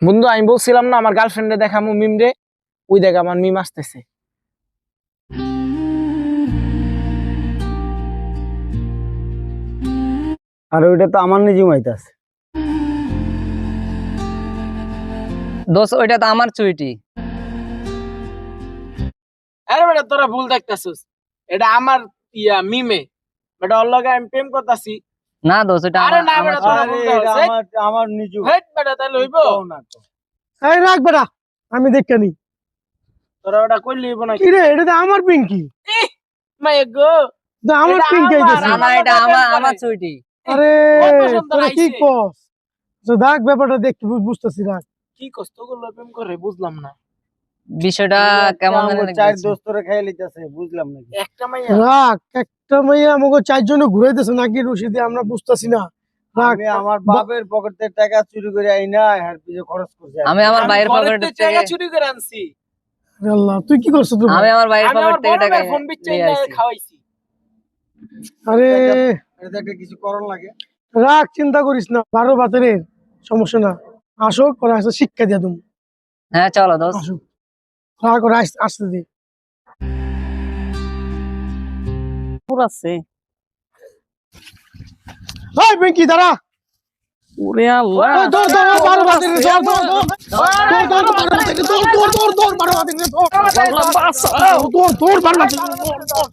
বন্ধু আমি বলছিলাম না আমার গার্লফ্রেন্ডে দেখামু মিম রে, ওই দেখ আমার মিম আসতেছে। আর ওইটা তো আমার নিজে মাইতাছে। দোস্ত ওইটা তো আমার চুইটি। আরে বেটা তোরা ভুল দেখতাছিস, এটা আমার মিমে, বেটা ওর লগে আমি প্রেম করতাছি। না দোস্ত ওটা আরে না আমার বেটা তোরা আরে ভুল এটা দেখতাছিস। আমার নিজে। হেট বেটা তাইলে হইবো? না তো। এই রাখ বেটা, আমি দেখকানি। তোরা ওটা কইলে হইবো নাকি? কি রে, এটা তো আমার পিঙ্কি। মাই গো, এটা আমার এটা পিঙ্কি আমার, আইতাছে। না এটা আমার চুইটি। আরে কত সুন্দর তোরা কি আইছে। কস? তো দেখ ব্যাপারটা দেখতে বুঝতেছি রাখ। কি কষ্ট করলো প্রেম করে বুঝলাম না। বিষয়টা কেমন জানি চার লাগছে। দোস্তরে খাইয়ে লিতেছে, বুঝলাম নাকি। একটা মাইয়া রাখ, একটা মাইয়া আমাকে চারজনে ঘুরাইতেছে নাকি রশিদে, আমরা বুঝতেছি না। রাখ, আমি আমার বাপের পকেট থেকে টাকা চুরি করে আই না, আর পিছে খরচ করছি। আমি আমার বাইরের ঘরের পকেট তো থেকে জায়গা চুরি করে আনছি। আল্লাহ তুই কি করছিস তুই? আমি আমার বাইরের আমি পকেট আমার থেকে বড় টাকা ভাইয়ের ফোন বিচ্ছে নিয়ে আসছি। খাওয়াইছি। আরে এটা একটা কিছু করণ লাগে। রাখ, চিন্তা করিস না, 12 বাতের সমস্যা না। আসুক ওরা আসতে শিক্ষা দিয়া তুমি। হ্যাঁ চলো দোস্ত। আসুক, রাখ ওরা আসতে দে। পুরাছে এই পিঙ্কি দাঁড়া। ওরে আল্লাহ। ওই দৌড় দৌড় 12 বাতের দৌড় দৌড় দৌড় দৌড় 12 বাতের দৌড় দৌড় দৌড় দৌড় 12 বাতের দৌড় দৌড় 12 বাতের দৌড়।